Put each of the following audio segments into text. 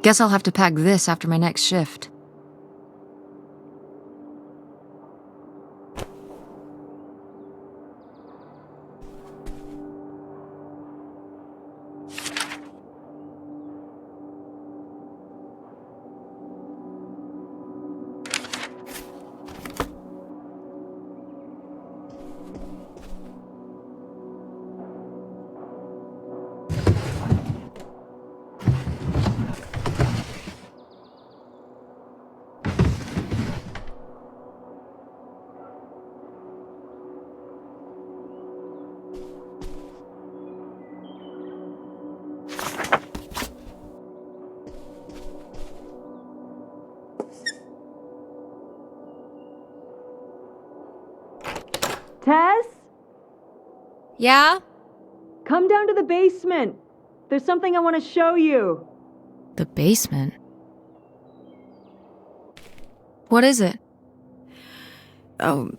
Guess I'll have to pack this after my next shift. Tess? Yeah? Come down to the basement. There's something I want to show you. The basement? What is it? Oh,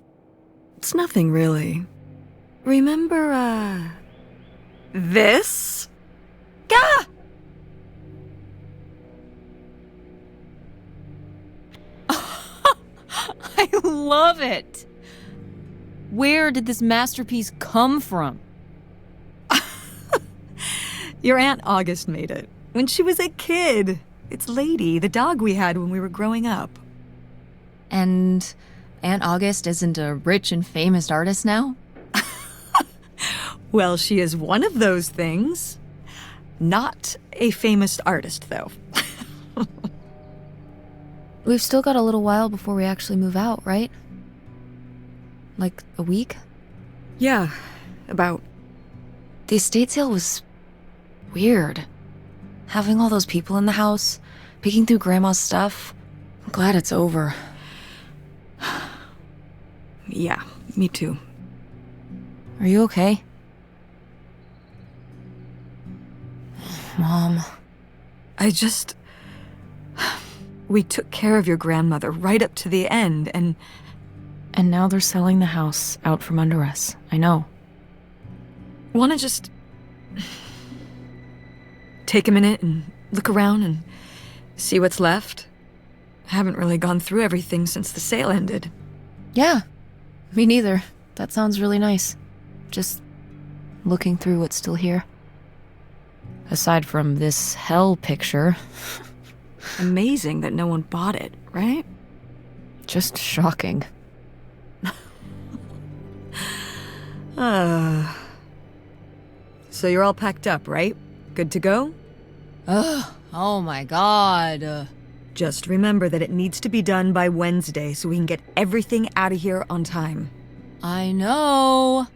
it's nothing really. Remember, this? Gah! I love it! Where did this masterpiece come from? Your Aunt August made it when she was a kid. It's Lady, the dog we had when we were growing up. And Aunt August isn't a rich and famous artist now? Well, she is one of those things. Not a famous artist, though. We've still got a little while before we actually move out, right? Like a week? Yeah, about. The estate sale was weird. Having all those people in the house, peeking through Grandma's stuff. I'm glad it's over. Yeah, me too. Are you okay? Mom. We took care of your grandmother right up to the end, and now they're selling the house out from under us. I know. wanna just take a minute and look around and see what's left? I haven't really gone through everything since the sale ended. Yeah, me neither. That sounds really nice. Just looking through what's still here. Aside from this hell picture. Amazing that no one bought it, right? Just shocking. So you're all packed up, right? Good to go? Oh my god. Just remember that it needs to be done by Wednesday so we can get everything out of here on time. I know.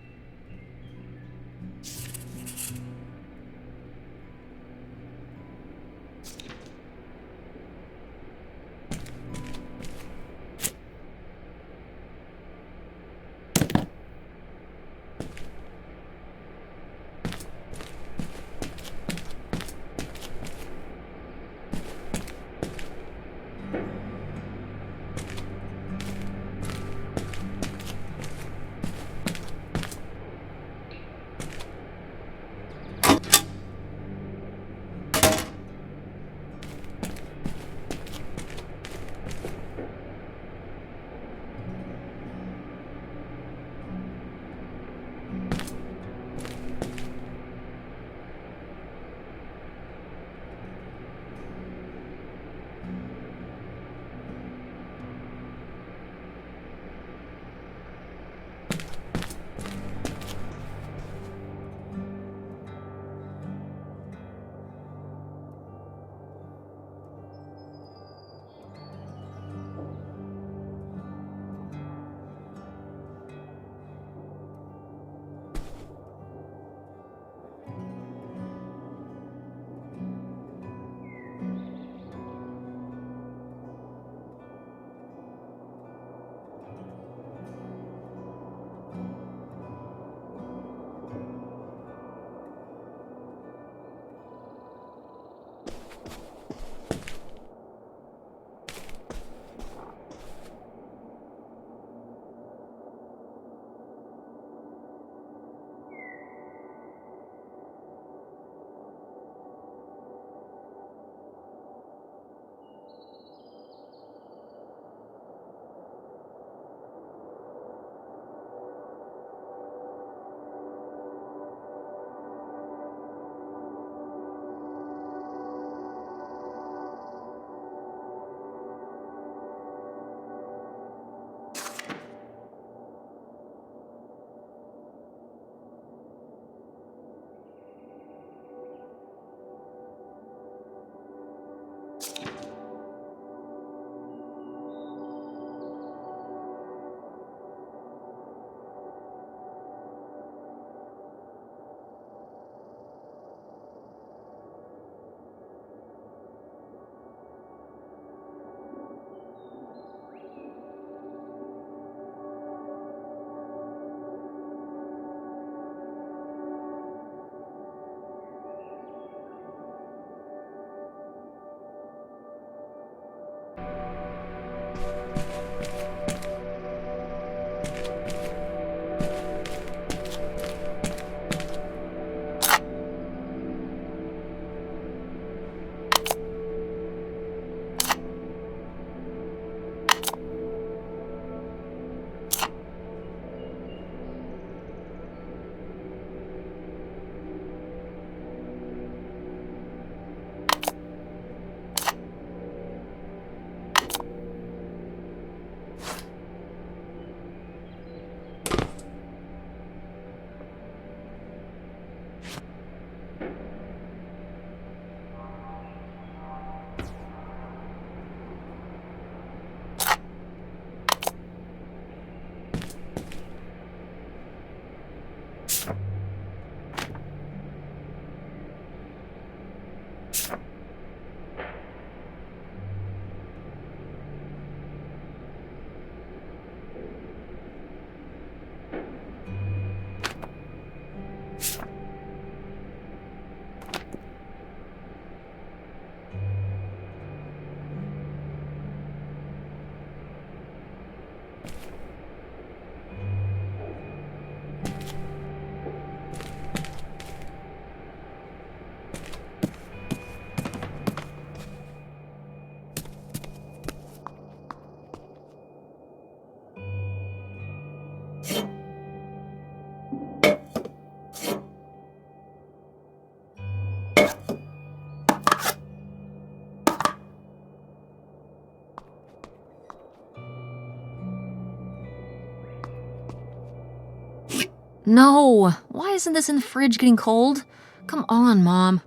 No! Why isn't this in the fridge getting cold? Come on, Mom.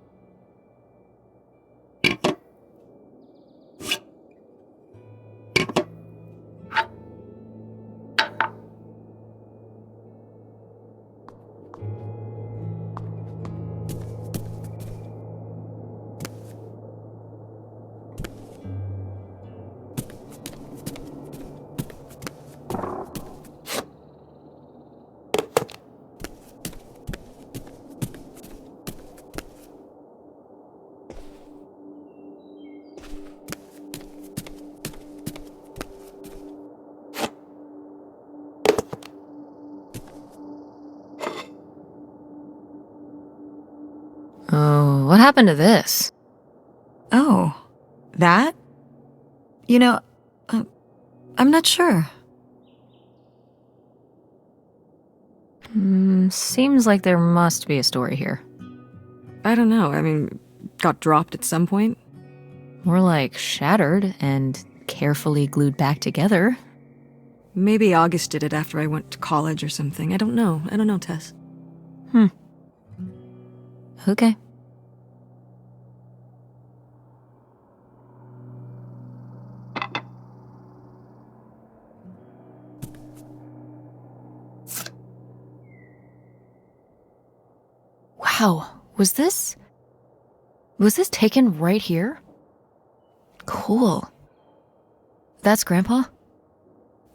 Oh, what happened to this? Oh, that? You know, I'm not sure. Seems like there must be a story here. I don't know. I mean, got dropped at some point. More like shattered and carefully glued back together. Maybe August did it after I went to college or something. I don't know, Tess. Okay. Wow, was this taken right here? Cool. That's Grandpa?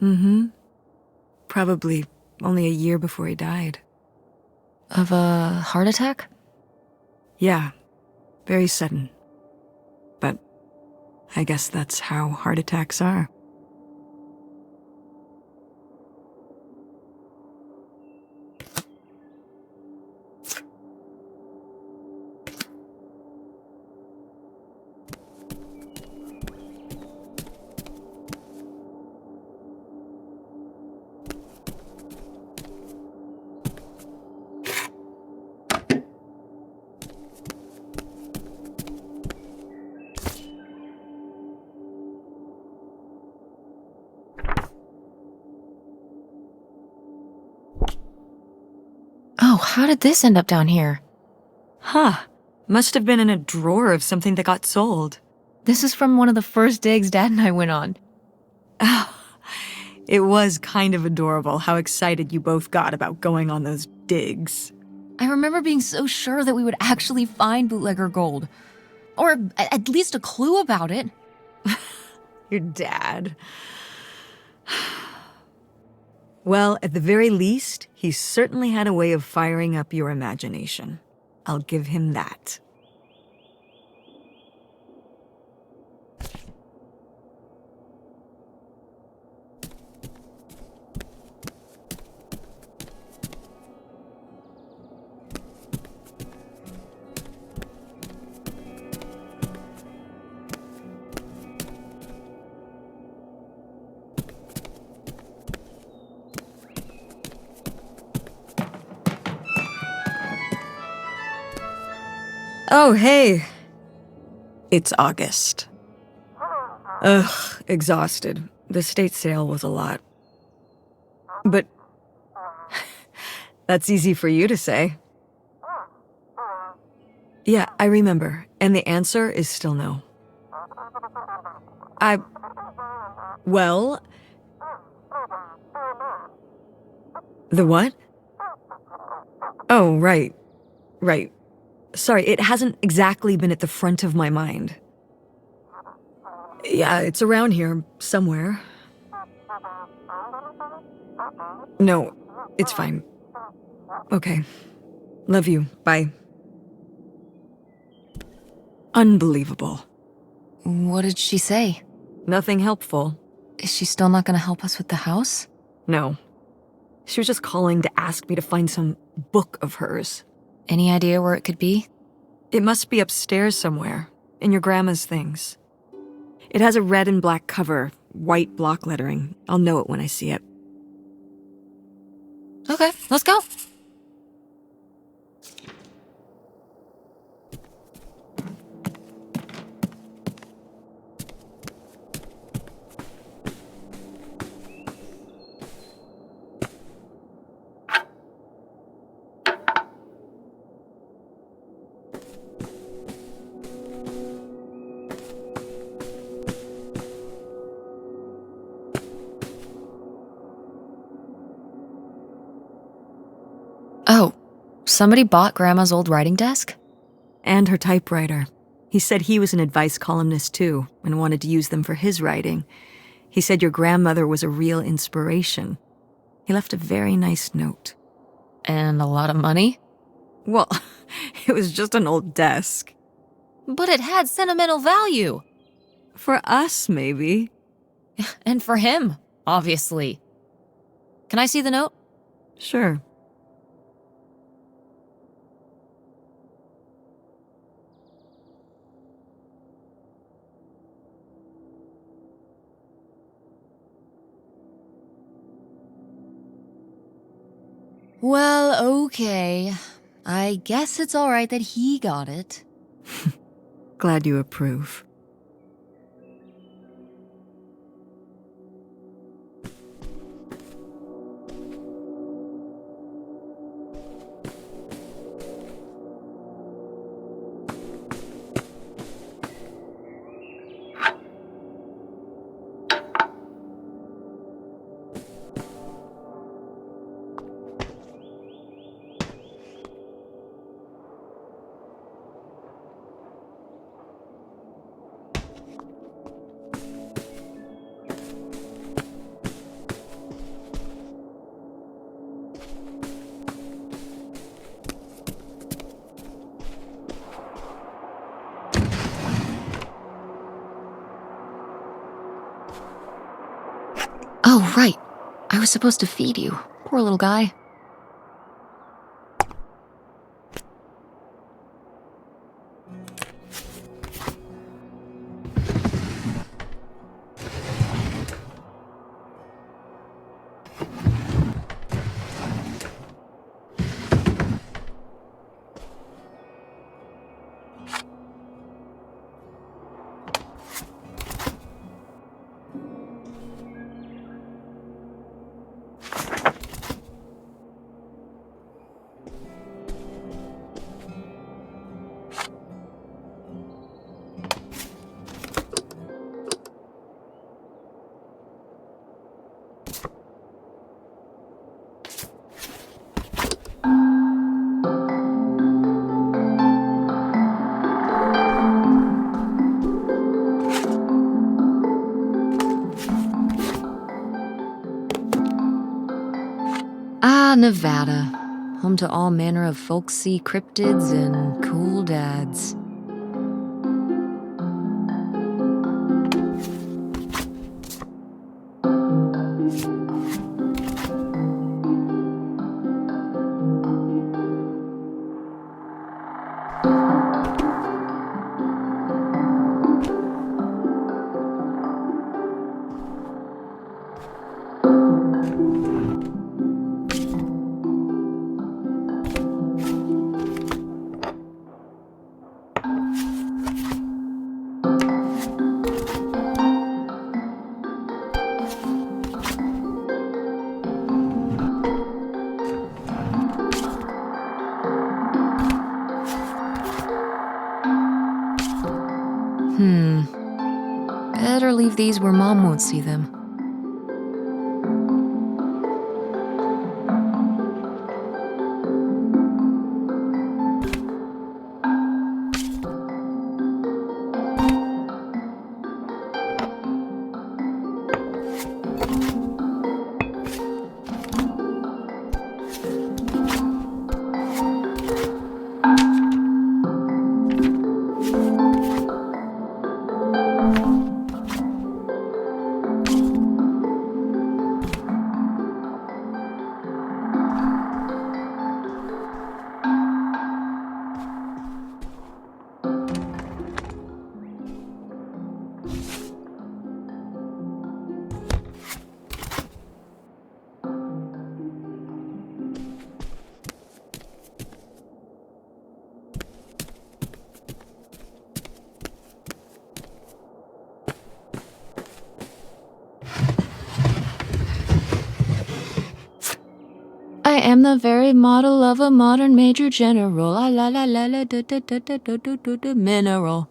Mm-hmm. Probably only a year before he died. Of a heart attack? Yeah, very sudden. But I guess that's how heart attacks are. Oh, how did this end up down here? Huh. Must have been in a drawer of something that got sold. This is from one of the first digs Dad and I went on. Oh, it was kind of adorable how excited you both got about going on those digs. I remember being so sure that we would actually find bootlegger gold. Or at least a clue about it. Your dad. Well, at the very least, he certainly had a way of firing up your imagination. I'll give him that. Oh, hey. It's August. Ugh, exhausted. The state sale was a lot. But that's easy for you to say. Yeah, I remember. And the answer is still no. Well... The what? Oh, right. Right. Sorry, it hasn't exactly been at the front of my mind. Yeah, it's around here, somewhere. No, it's fine. Okay. Love you. Bye. Unbelievable. What did she say? Nothing helpful. Is she still not gonna help us with the house? No. She was just calling to ask me to find some book of hers. Any idea where it could be? It must be upstairs somewhere, in your grandma's things. It has a red and black cover, white block lettering. I'll know it when I see it. Okay, let's go. Somebody bought Grandma's old writing desk? And her typewriter. He said he was an advice columnist too, and wanted to use them for his writing. He said your grandmother was a real inspiration. He left a very nice note. And a lot of money? Well, it was just an old desk. But it had sentimental value. For us, maybe. And for him, obviously. Can I see the note? Sure. Well, okay. I guess it's all right that he got it. Glad you approve. Oh, right. I was supposed to feed you. Poor little guy. Ah, Nevada. Home to all manner of folksy cryptids and cool dads. Better leave these where Mom won't see them. I am the very model of a modern major general. La la la la la da da da da da da da mineral.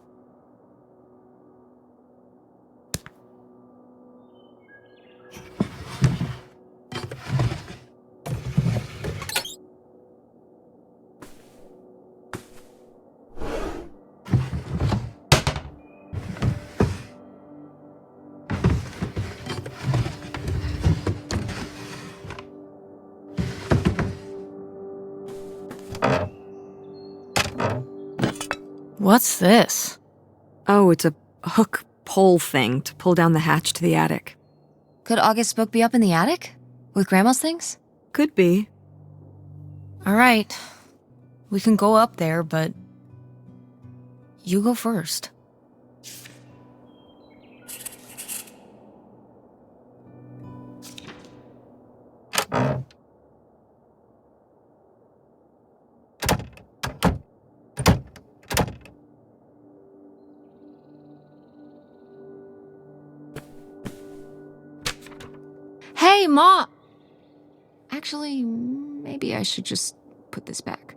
What's this? Oh, it's a hook pole thing to pull down the hatch to the attic. Could August's book be up in the attic? With Grandma's things? Could be. All right. We can go up there, but you go first. Hey, Ma! Actually, maybe I should just put this back.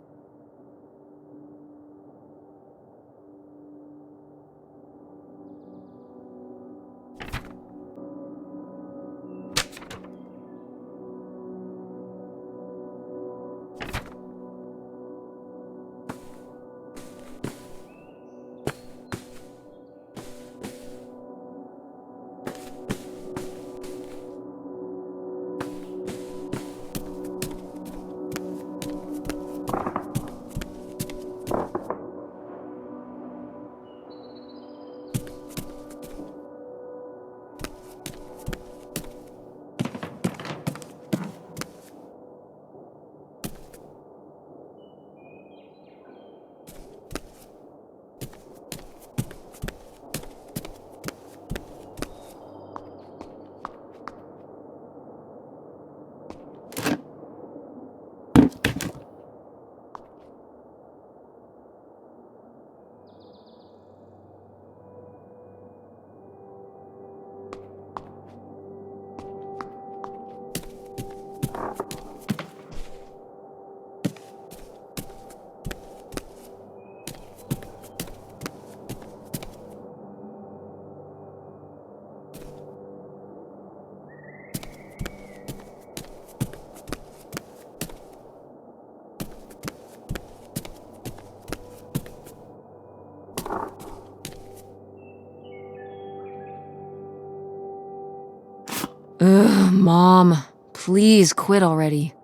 Ugh, Mom. Please quit already.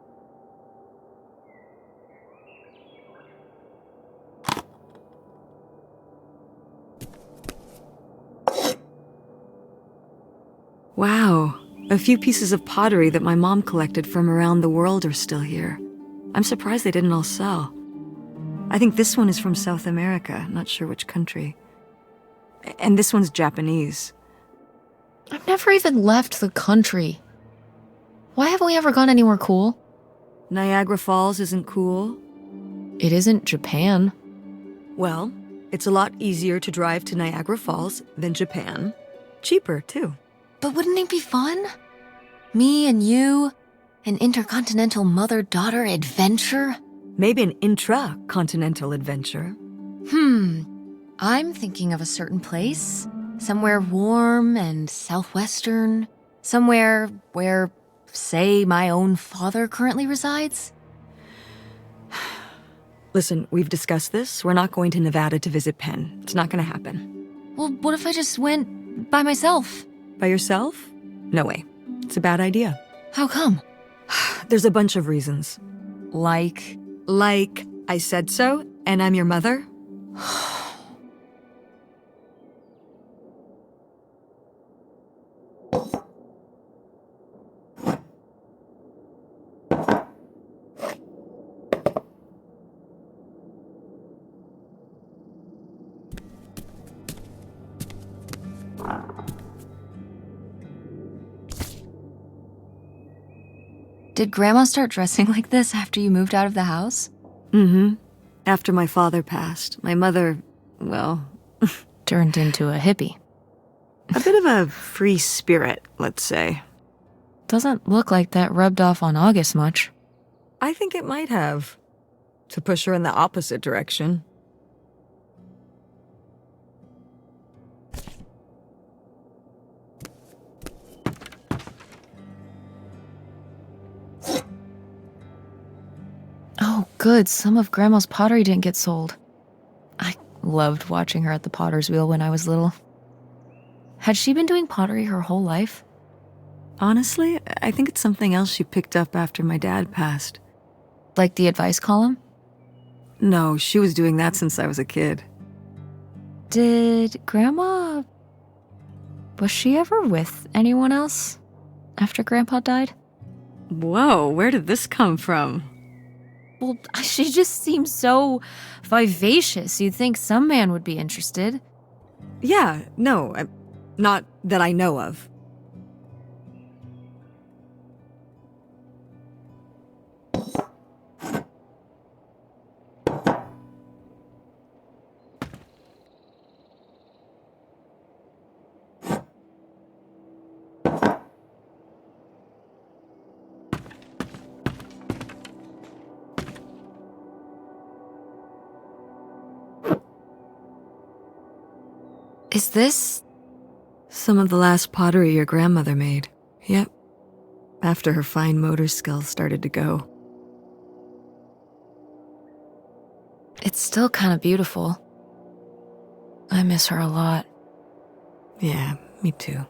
Wow, a few pieces of pottery that my mom collected from around the world are still here. I'm surprised they didn't all sell. I think this one is from South America, not sure which country. And this one's Japanese. I've never even left the country. Why haven't we ever gone anywhere cool? Niagara Falls isn't cool. It isn't Japan. Well, it's a lot easier to drive to Niagara Falls than Japan. Cheaper, too. But wouldn't it be fun? Me and you, an intercontinental mother-daughter adventure? Maybe an intra-continental adventure. I'm thinking of a certain place. Somewhere warm and southwestern. Somewhere where, say, my own father currently resides. Listen, we've discussed this. We're not going to Nevada to visit Penn. It's not going to happen. Well, what if I just went by myself? By yourself? No way. It's a bad idea. How come? There's a bunch of reasons. Like I said so, and I'm your mother? Did Grandma start dressing like this after you moved out of the house? Mm-hmm. After my father passed, my mother, well... Turned into a hippie. A bit of a free spirit, let's say. Doesn't look like that rubbed off on August much. I think it might have. To push her in the opposite direction. Oh, good. Some of Grandma's pottery didn't get sold. I loved watching her at the potter's wheel when I was little. Had she been doing pottery her whole life? Honestly, I think it's something else she picked up after my dad passed. Like the advice column? No, she was doing that since I was a kid. Did Grandma... Was she ever with anyone else after Grandpa died? Whoa, where did this come from? Well, she just seems so vivacious. You'd think some man would be interested. Yeah, no, not that I know of. Is this... Some of the last pottery your grandmother made. Yep. After her fine motor skills started to go. It's still kind of beautiful. I miss her a lot. Yeah, me too.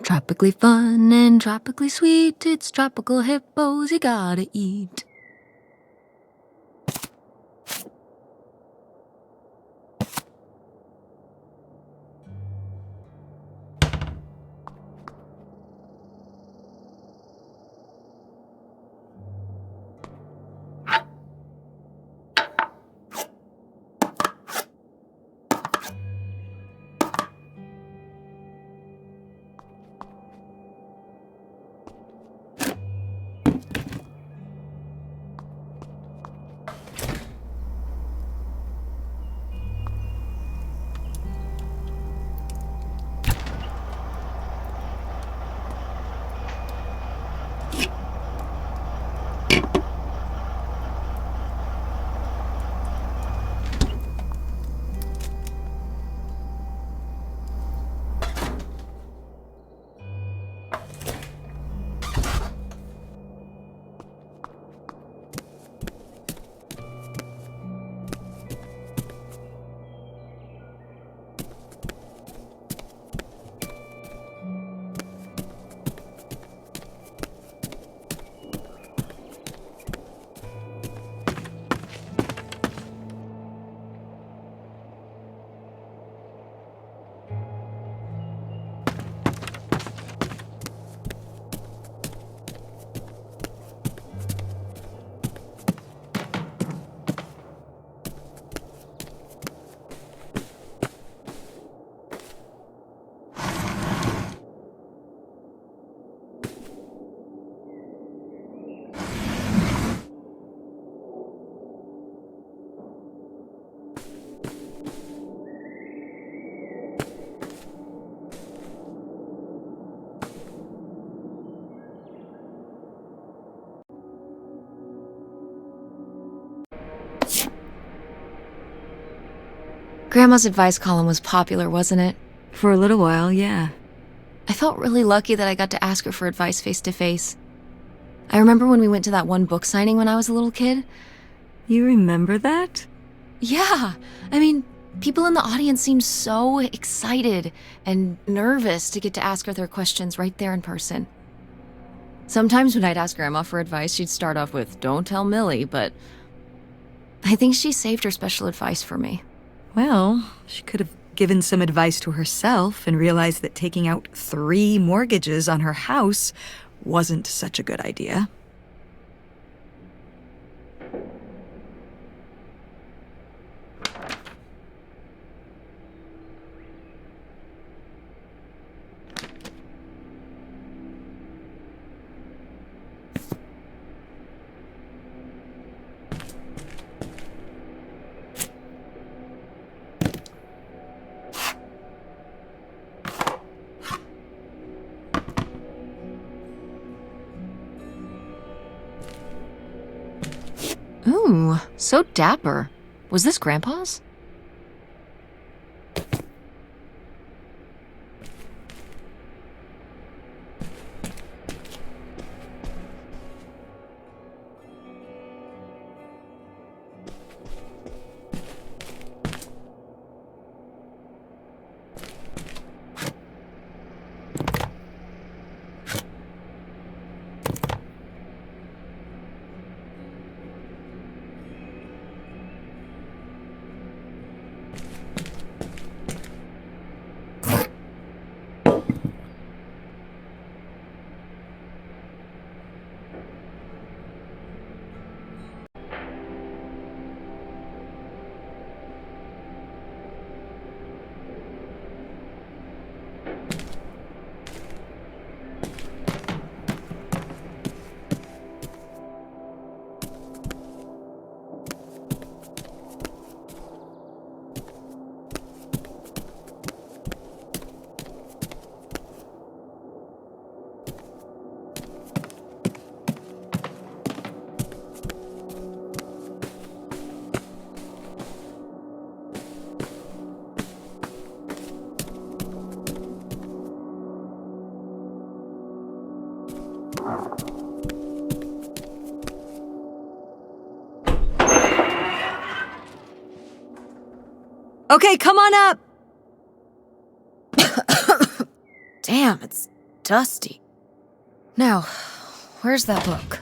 Tropically fun and tropically sweet. It's tropical hippos you gotta eat. Grandma's advice column was popular, wasn't it? For a little while, yeah. I felt really lucky that I got to ask her for advice face to face. I remember when we went to that one book signing when I was a little kid. You remember that? Yeah, I mean, people in the audience seemed so excited and nervous to get to ask her their questions right there in person. Sometimes when I'd ask Grandma for advice, she'd start off with, "Don't tell Millie," but I think she saved her special advice for me. Well, she could have given some advice to herself and realized that taking out 3 mortgages on her house wasn't such a good idea. Ooh, so dapper. Was this Grandpa's? Okay, come on up! Damn, it's dusty. Now, where's that book?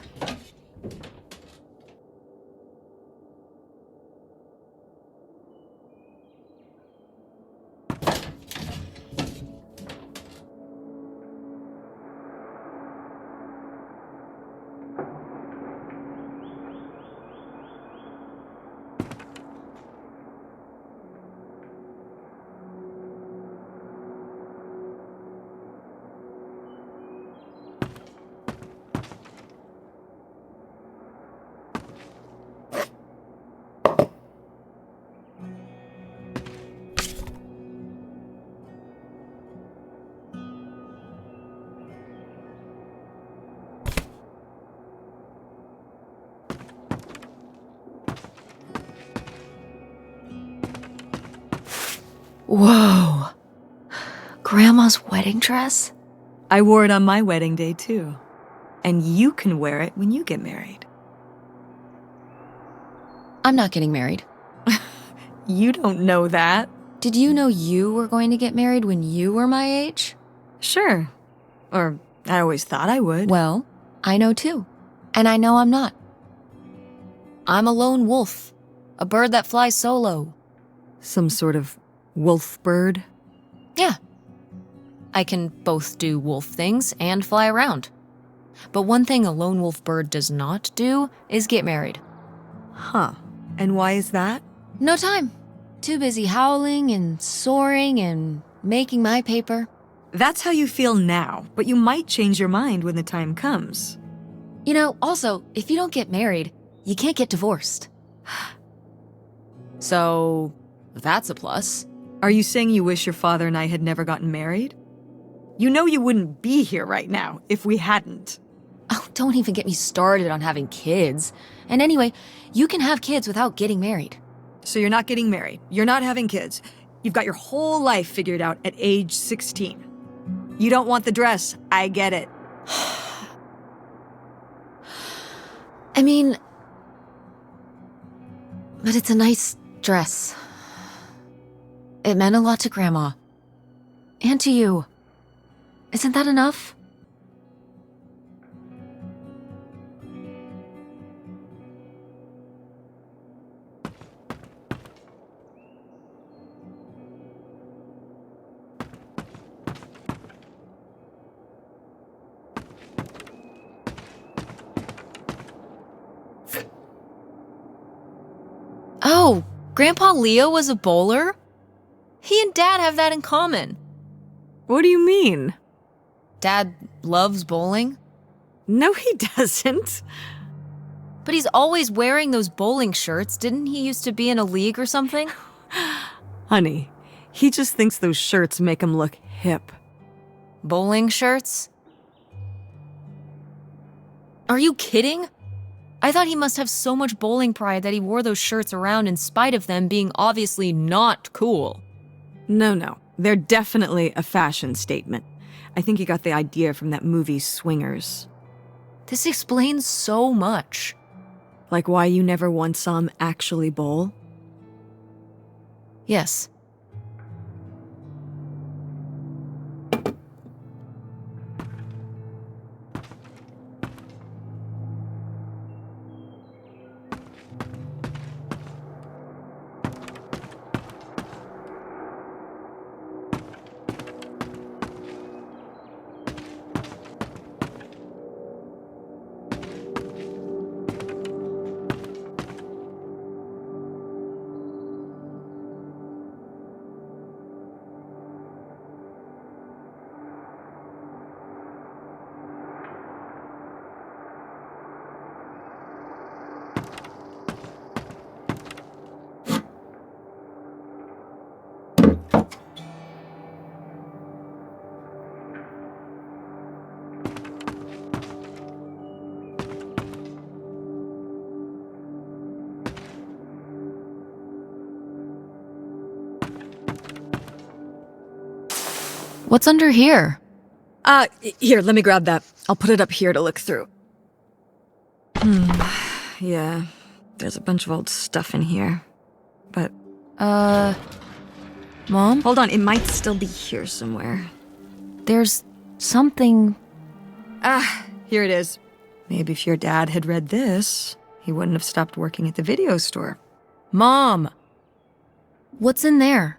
Whoa. Grandma's wedding dress? I wore it on my wedding day, too. And you can wear it when you get married. I'm not getting married. You don't know that. Did you know you were going to get married when you were my age? Sure. Or I always thought I would. Well, I know too. And I know I'm not. I'm a lone wolf. A bird that flies solo. Some sort of wolf bird? Yeah. I can both do wolf things and fly around. But one thing a lone wolf bird does not do is get married. Huh. And why is that? No time. Too busy howling and soaring and making my paper. That's how you feel now, but you might change your mind when the time comes. You know, also, if you don't get married, you can't get divorced. So, that's a plus. Are you saying you wish your father and I had never gotten married? You know you wouldn't be here right now if we hadn't. Oh, don't even get me started on having kids. And anyway, you can have kids without getting married. So you're not getting married. You're not having kids. You've got your whole life figured out at age 16. You don't want the dress. I get it. I mean, but it's a nice dress. It meant a lot to Grandma. And to you. Isn't that enough? Oh, Grandpa Leo was a bowler? He and Dad have that in common. What do you mean? Dad loves bowling, No, he doesn't. but he's always wearing those bowling shirts. Didn't he used to be in a league or something? Honey, he just thinks those shirts make him look hip. Bowling shirts? Are you kidding? I thought he must have so much bowling pride that he wore those shirts around in spite of them being obviously not cool. No. They're definitely a fashion statement. I think he got the idea from that movie Swingers. This explains so much. Like why you never once saw him actually bowl? Yes. What's under here? Here, let me grab that. I'll put it up here to look through. Yeah, there's a bunch of old stuff in here. But, Mom? hold on, it might still be here somewhere. There's something... Here it is. Maybe if your dad had read this, he wouldn't have stopped working at the video store. Mom! What's in there?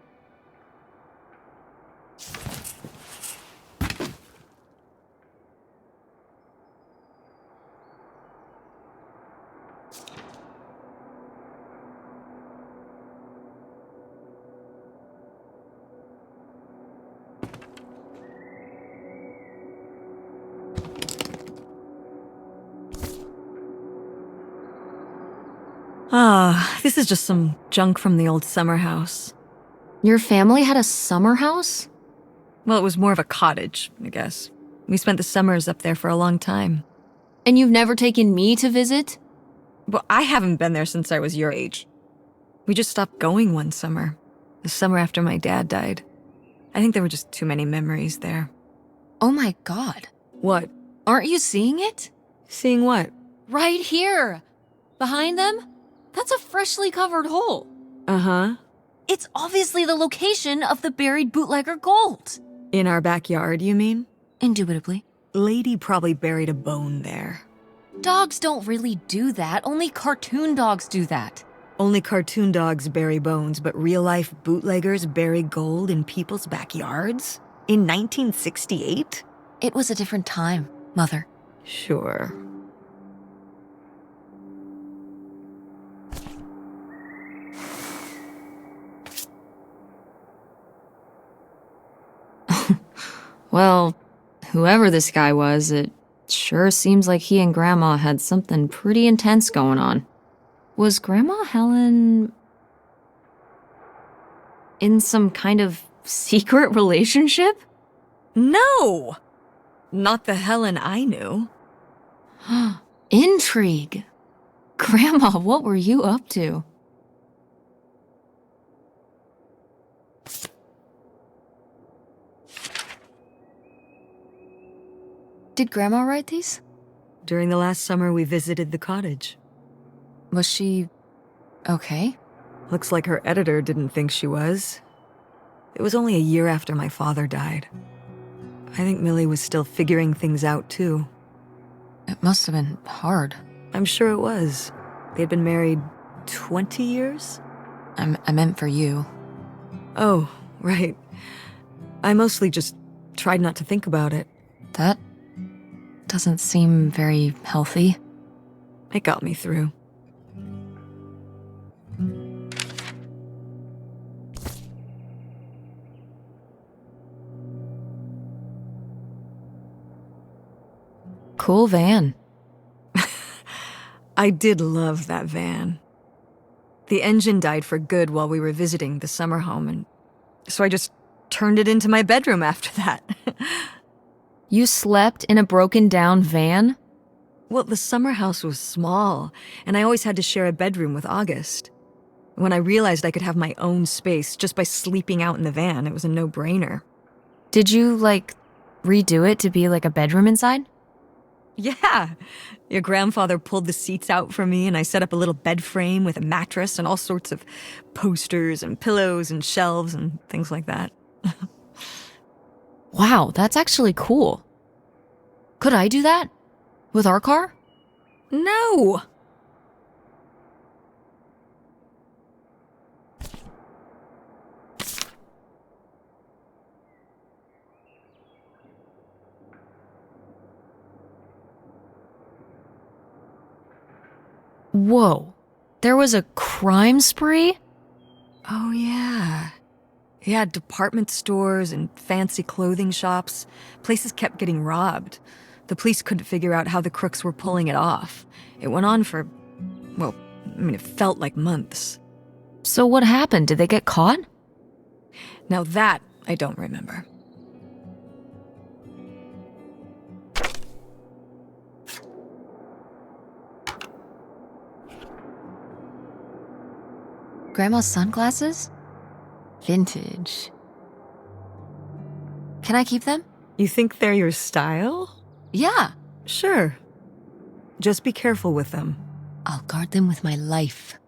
This is just some junk from the old summer house. Your family had a summer house? Well, it was more of a cottage, I guess. We spent the summers up there for a long time. And you've never taken me to visit? Well, I haven't been there since I was your age. We just stopped going one summer. The summer after my dad died. I think there were just too many memories there. Oh my God. What? Aren't you seeing it? Seeing what? Right here. Behind them? That's a freshly covered hole. Uh-huh. It's obviously the location of the buried bootlegger gold. In our backyard, you mean? Indubitably. Lady probably buried a bone there. Dogs don't really do that. Only cartoon dogs do that. Only cartoon dogs bury bones, but real-life bootleggers bury gold in people's backyards? In 1968? It was a different time, Mother. Sure. Well, whoever this guy was, it sure seems like he and Grandma had something pretty intense going on. Was Grandma Helen in some kind of secret relationship? No! Not the Helen I knew. Intrigue. Grandma, what were you up to? did Grandma write these? During the last summer we visited the cottage. Was she okay? Looks like her editor didn't think she was. It was only a year after my father died. I think Millie was still figuring things out, too. It must have been hard. I'm sure it was. They'd been married 20 years? I meant for you. Oh, right. I mostly just tried not to think about it. That doesn't seem very healthy. It got me through. Cool van. I did love that van. The engine died for good while we were visiting the summer home, and so I just turned it into my bedroom after that. You slept in a broken-down van? Well, the summer house was small, and I always had to share a bedroom with August. When I realized I could have my own space just by sleeping out in the van, it was a no-brainer. Did you, redo it to be like a bedroom inside? Yeah. Your grandfather pulled the seats out for me, and I set up a little bed frame with a mattress and all sorts of posters and pillows and shelves and things like that. Wow, that's actually cool. Could I do that? With our car? No! Whoa. There was a crime spree? Oh, yeah. Yeah, department stores and fancy clothing shops. Places kept getting robbed. The police couldn't figure out how the crooks were pulling it off. It went on for, it felt like months. So what happened? Did they get caught? Now that I don't remember. Grandma's sunglasses? Vintage. Can I keep them? You think they're your style? Yeah. Sure. Just be careful with them. I'll guard them with my life.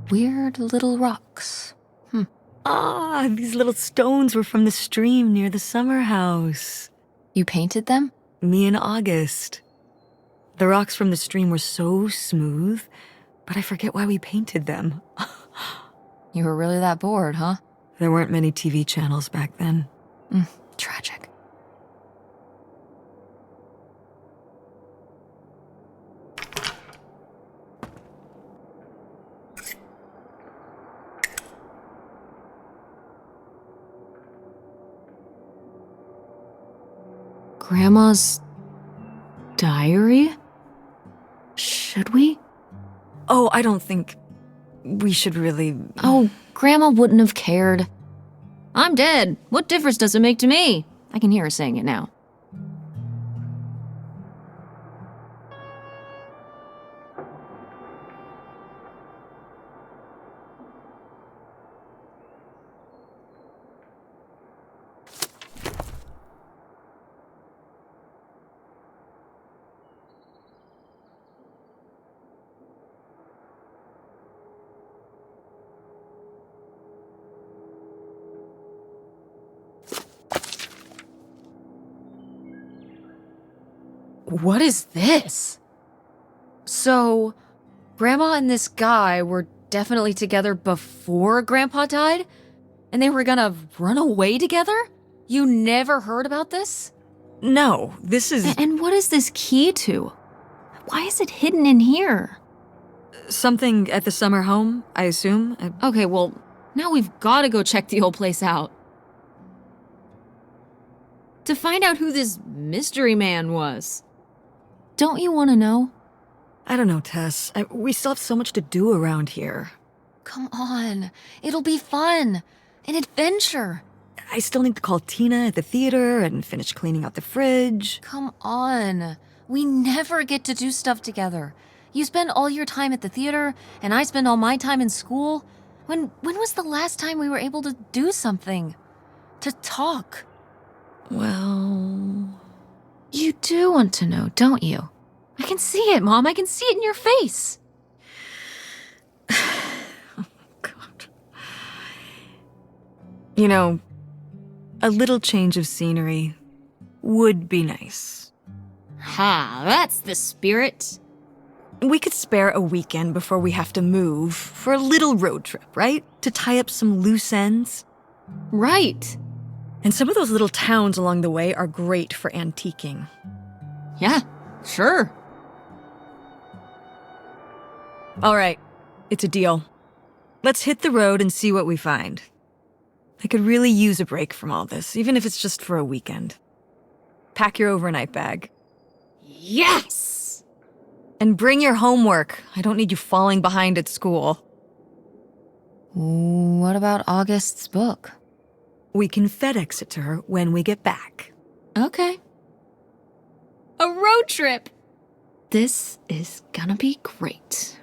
Weird little rocks. Ah, these little stones were from the stream near the summer house. You painted them? Me and August. The rocks from the stream were so smooth, but I forget why we painted them. You were really that bored, huh? There weren't many TV channels back then. Tragic. Grandma's diary? Should we? Oh, I don't think we should really... Oh, Grandma wouldn't have cared. I'm dead. What difference does it make to me? I can hear her saying it now. What is this? So, Grandma and this guy were definitely together before Grandpa died? And they were gonna run away together? You never heard about this? No, this is... And what is this key to? Why is it hidden in here? something at the summer home, I assume. Okay, well, now we've gotta go check the old place out. To find out who this mystery man was. Don't you want to know? I don't know, Tess. We still have so much to do around here. Come on. It'll be fun. An adventure. I still need to call Tina at the theater and finish cleaning out the fridge. Come on. We never get to do stuff together. You spend all your time at the theater, and I spend all my time in school. When was the last time we were able to do something? To talk? Well... You do want to know, don't you? I can see it, Mom. I can see it in your face. Oh, God. You know, a little change of scenery would be nice. Ha, that's the spirit. We could spare a weekend before we have to move for a little road trip, right? To tie up some loose ends. Right. And some of those little towns along the way are great for antiquing. Yeah, sure. All right, it's a deal. Let's hit the road and see what we find. I could really use a break from all this, even if it's just for a weekend. Pack your overnight bag. Yes! And bring your homework. I don't need you falling behind at school. What about August's book? We can FedEx it to her when we get back. Okay. A road trip! This is gonna be great.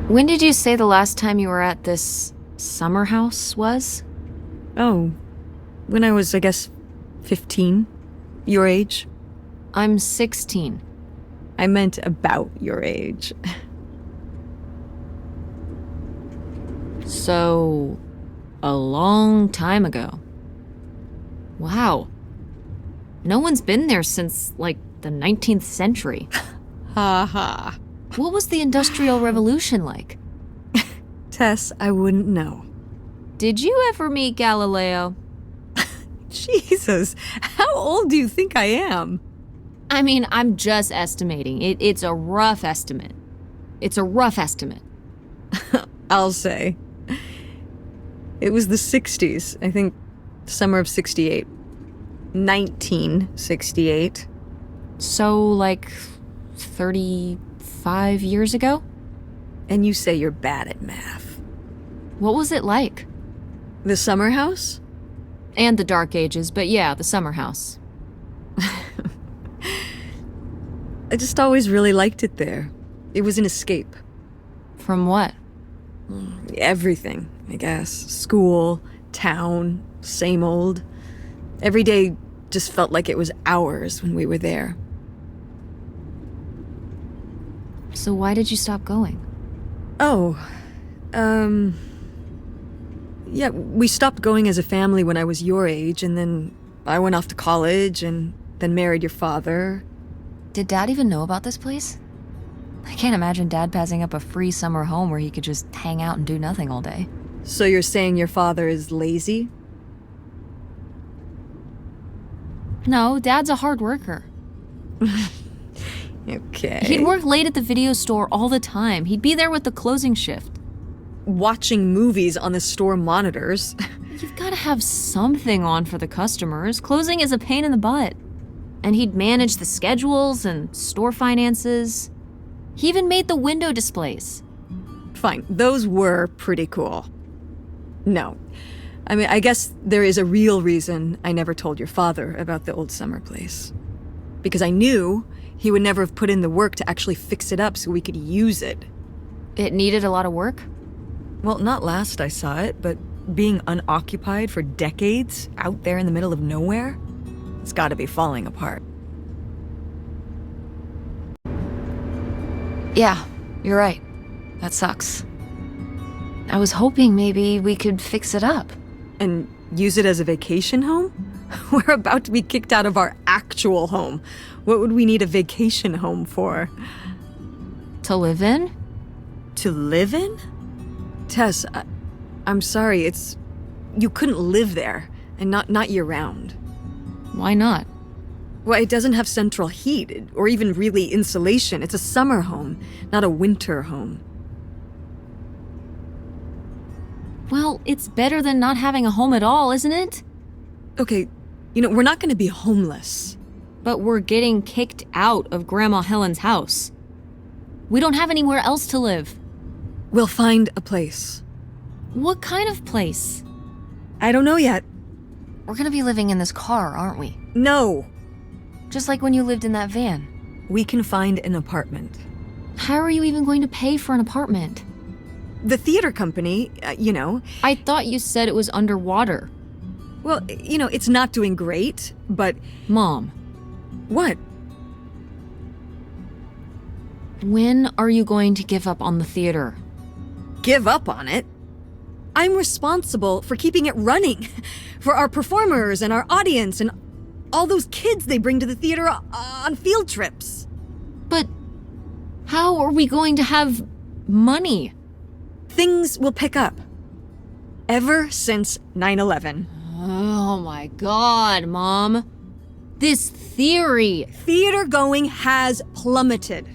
When did you say the last time you were at this summer house was? Oh, when I was, I guess, 15. Your age. I'm 16. I meant about your age. So, a long time ago. Wow. No one's been there since, like, the 19th century. Ha ha. What was the Industrial Revolution like? Tess, I wouldn't know. Did you ever meet Galileo? Jesus, how old do you think I am? I mean, I'm just estimating. It's a rough estimate. It's a rough estimate. I'll say. It was the 60s, I think, summer of 68. 1968. So, like, 35 years ago? And you say you're bad at math. What was it like? The summer house? And the Dark Ages, but yeah, the summer house. I just always really liked it there. It was an escape. From what? Everything, I guess. School, town, same old. Every day just felt like it was hours when we were there. So why did you stop going? Oh, yeah, we stopped going as a family when I was your age, and then I went off to college and then married your father. Did Dad even know about this place? I can't imagine Dad passing up a free summer home where he could just hang out and do nothing all day. So you're saying your father is lazy? No, Dad's a hard worker. Okay. He'd work late at the video store all the time. He'd be there with the closing shift. watching movies on the store monitors. You've got to have something on for the customers. Closing is a pain in the butt. And he'd manage the schedules and store finances. He even made the window displays. Fine, those were pretty cool. No. I mean, I guess there is a real reason I never told your father about the old summer place. Because I knew he would never have put in the work to actually fix it up so we could use it. It needed a lot of work? Well, not last I saw it, but being unoccupied for decades out there in the middle of nowhere, it's gotta be falling apart. Yeah, you're right. That sucks. I was hoping maybe we could fix it up. And use it as a vacation home? We're about to be kicked out of our actual home. What would we need a vacation home for? To live in? To live in? Tess, I'm sorry, you couldn't live there, and not year-round. Why not? Well, it doesn't have central heat, or even really insulation. It's a summer home, not a winter home. Well, it's better than not having a home at all, isn't it? Okay, we're not gonna be homeless. But we're getting kicked out of Grandma Helen's house. We don't have anywhere else to live. We'll find a place. What kind of place? I don't know yet. We're gonna be living in this car, aren't we? No! Just like when you lived in that van. We can find an apartment. How are you even going to pay for an apartment? The theater company, I thought you said it was underwater. Well, it's not doing great, but... Mom. What? When are you going to give up on the theater? Give up on it? I'm responsible for keeping it running. For our performers and our audience and all those kids they bring to the theater on field trips. But how are we going to have money? Things will pick up. Ever since 9/11. Oh my God, Mom. This theory. Theater going has plummeted.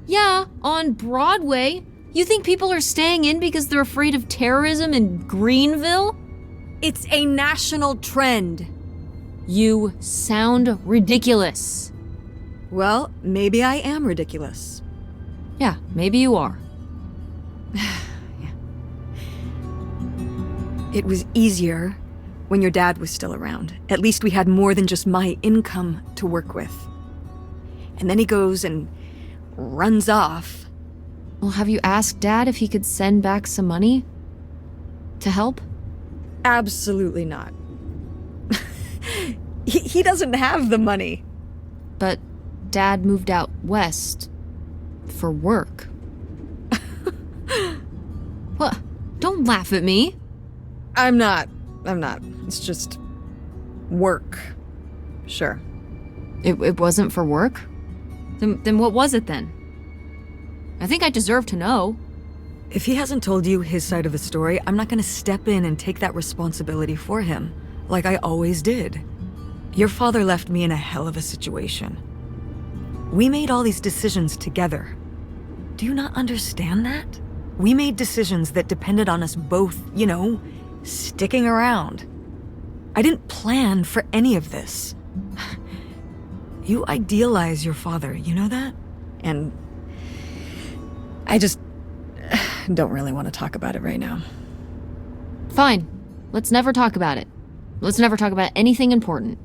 Yeah, on Broadway. You think people are staying in because they're afraid of terrorism in Greenville? It's a national trend. You sound ridiculous. Well, maybe I am ridiculous. Yeah, maybe you are. It was easier when your dad was still around. At least we had more than just my income to work with. And then he goes and runs off. Well, have you asked Dad if he could send back some money? To help? Absolutely not. He doesn't have the money. But Dad moved out west for work. What? Don't laugh at me. I'm not. It's just work. Sure. It wasn't for work? Then what was it then? I think I deserve to know. If he hasn't told you his side of the story, I'm not gonna step in and take that responsibility for him, like I always did. Your father left me in a hell of a situation. We made all these decisions together. Do you not understand that? We made decisions that depended on us both, sticking around. I didn't plan for any of this. You idealize your father, you know that? And I just don't really want to talk about it right now. Fine. Let's never talk about it. Let's never talk about anything important.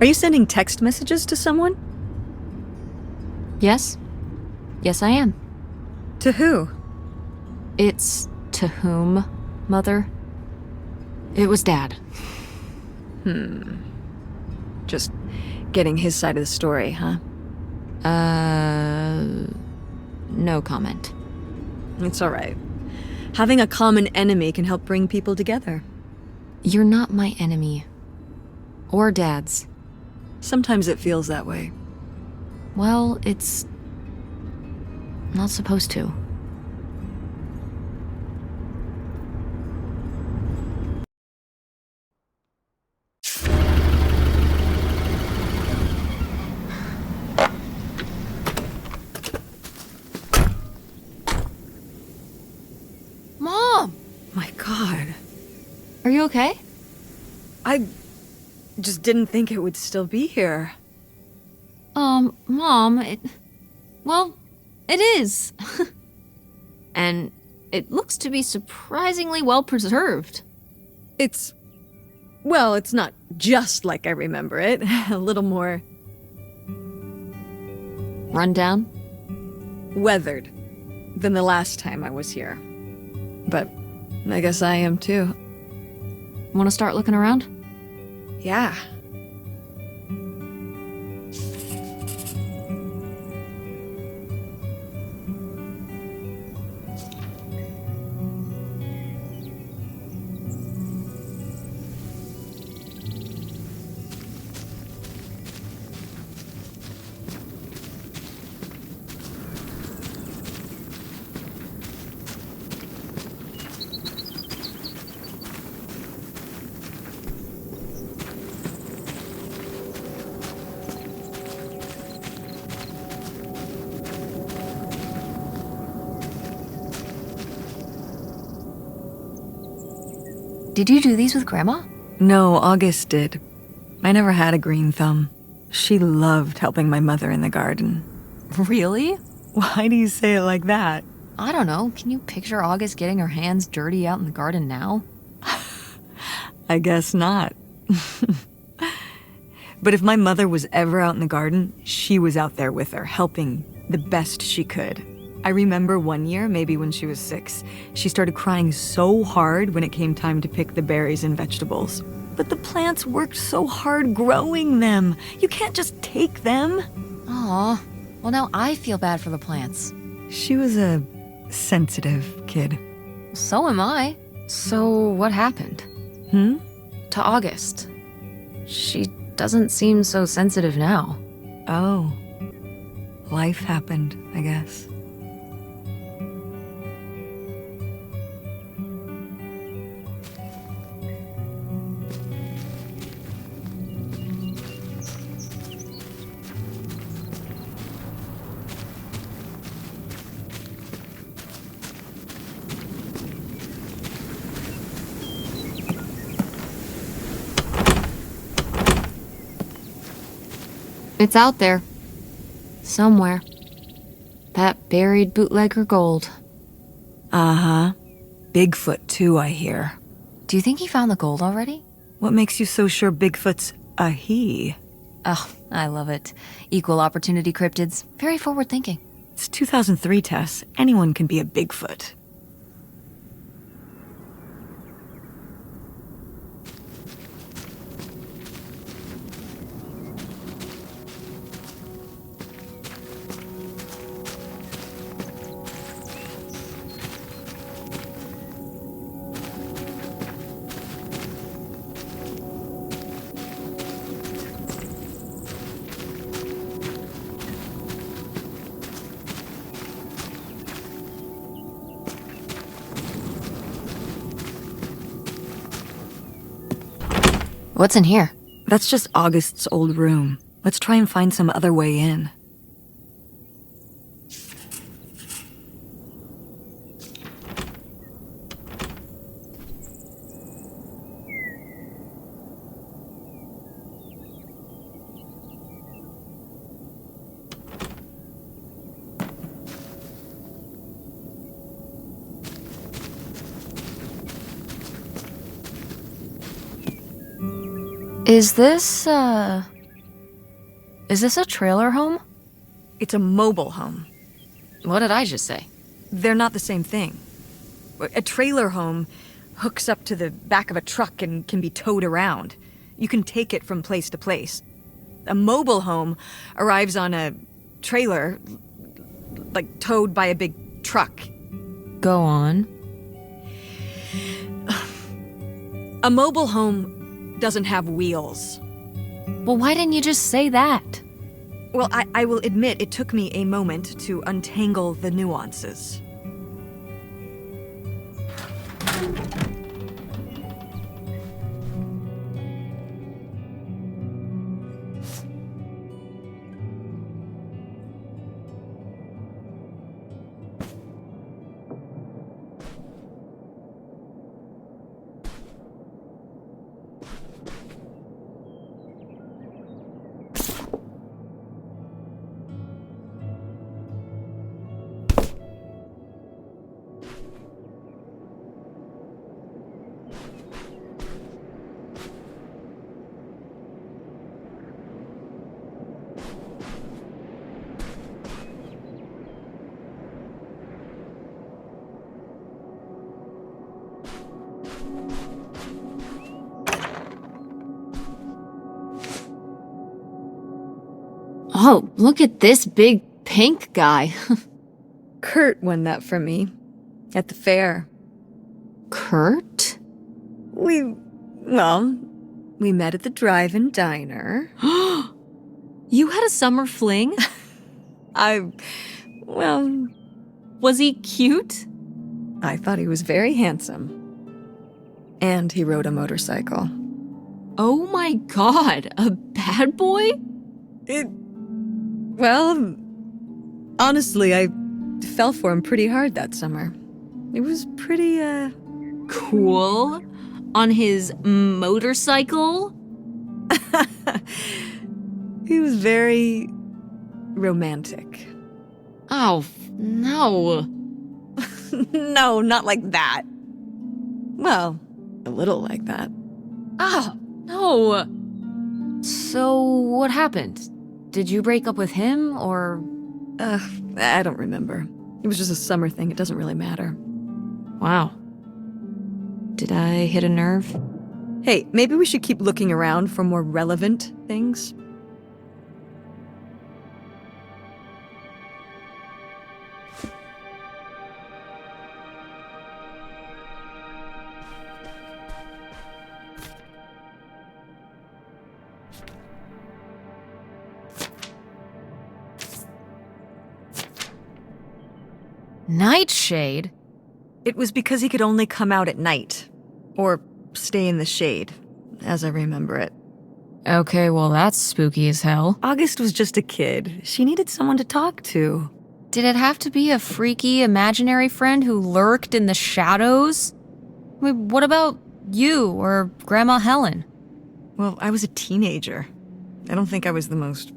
you sending text messages to someone? Yes? Yes, I am. To who? It's to whom, Mother? It was Dad. Just getting his side of the story, huh? No comment. It's all right. Having a common enemy can help bring people together. You're not my enemy. Or Dad's. Sometimes it feels that way. Well, it's not supposed to. Mom! My God. Are you okay? I just didn't think it would still be here. Mom, well, it is. And it looks to be surprisingly well preserved. Well, it's not just like I remember it. A little more Run down? weathered than the last time I was here. But I guess I am too. Want to start looking around? Yeah. Did you do these with Grandma? No, August did. I never had a green thumb. She loved helping my mother in the garden. Really? Why do you say it like that? I don't know. Can you picture August getting her hands dirty out in the garden now? I guess not. But if my mother was ever out in the garden, she was out there with her, helping the best she could. I remember one year, maybe when she was 6, she started crying so hard when it came time to pick the berries and vegetables. But the plants worked so hard growing them. You can't just take them. Aw. Well, now I feel bad for the plants. She was a sensitive kid. So am I. So what happened? To August. She doesn't seem so sensitive now. Oh. Life happened, I guess. It's out there. Somewhere. That buried bootlegger gold. Uh-huh. Bigfoot, too, I hear. Do you think he found the gold already? What makes you so sure Bigfoot's a he? Oh, I love it. Equal opportunity cryptids. Very forward thinking. It's 2003, Tess. Anyone can be a Bigfoot. What's in here? That's just August's old room. Let's try and find some other way in. Is this, Is this a trailer home? It's a mobile home. What did I just say? They're not the same thing. A trailer home hooks up to the back of a truck and can be towed around. You can take it from place to place. A mobile home arrives on a trailer, like towed by a big truck. Go on. A mobile home doesn't have wheels. Well, why didn't you just say that? Well, I will admit it took me a moment to untangle the nuances. Oh, look at this big pink guy. Kurt won that from me at the fair. Kurt? We met at the drive-in diner. You had a summer fling? Was he cute? I thought he was very handsome. And he rode a motorcycle. Oh my god, a bad boy? Honestly, I fell for him pretty hard that summer. It was pretty, Cool. On his motorcycle? He was very romantic. Oh, no. No, not like that. Well, a little like that. Oh, no. So, what happened? Did you break up with him, or? I don't remember. It was just a summer thing. It doesn't really matter. Wow. Did I hit a nerve? Hey, maybe we should keep looking around for more relevant things. Nightshade? It was because he could only come out at night. Or stay in the shade, as I remember it. Okay, well that's spooky as hell. August was just a kid. She needed someone to talk to. Did it have to be a freaky imaginary friend who lurked in the shadows? I mean, what about you or Grandma Helen? Well, I was a teenager. I don't think I was the most,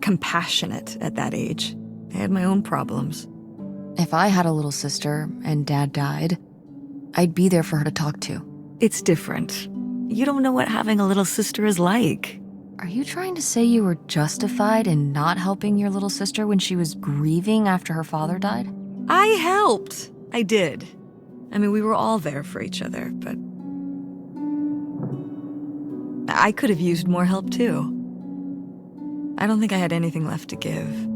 compassionate at that age. I had my own problems. If I had a little sister and Dad died, I'd be there for her to talk to. It's different. You don't know what having a little sister is like. Are you trying to say you were justified in not helping your little sister when she was grieving after her father died? I helped. I did. I mean, we were all there for each other, but I could have used more help too. I don't think I had anything left to give.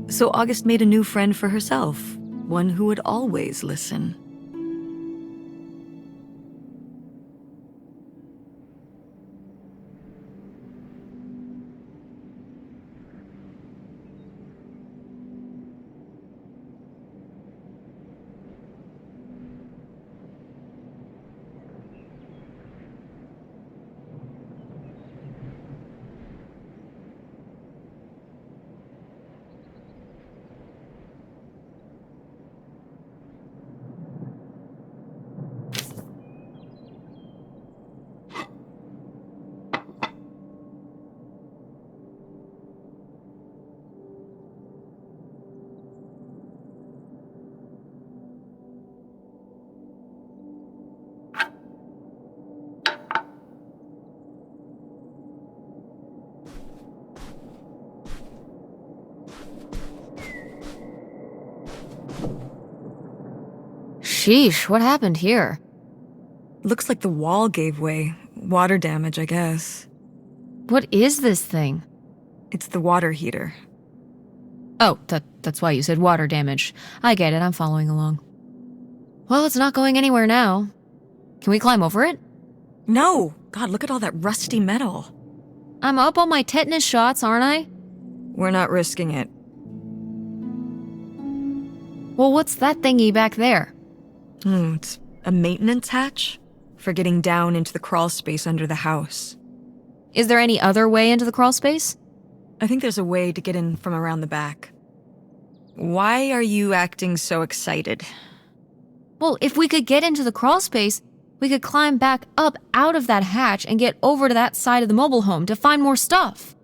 So August made a new friend for herself, one who would always listen. Sheesh, what happened here? Looks like the wall gave way. Water damage, I guess. What is this thing? It's the water heater. Oh, that's why you said water damage. I get it, I'm following along. Well, it's not going anywhere now. Can we climb over it? No! God, look at all that rusty metal. I'm up on my tetanus shots, aren't I? We're not risking it. Well, what's that thingy back there? It's a maintenance hatch for getting down into the crawl space under the house. Is there any other way into the crawl space? I think there's a way to get in from around the back. Why are you acting so excited? Well, if we could get into the crawl space, we could climb back up out of that hatch and get over to that side of the mobile home to find more stuff.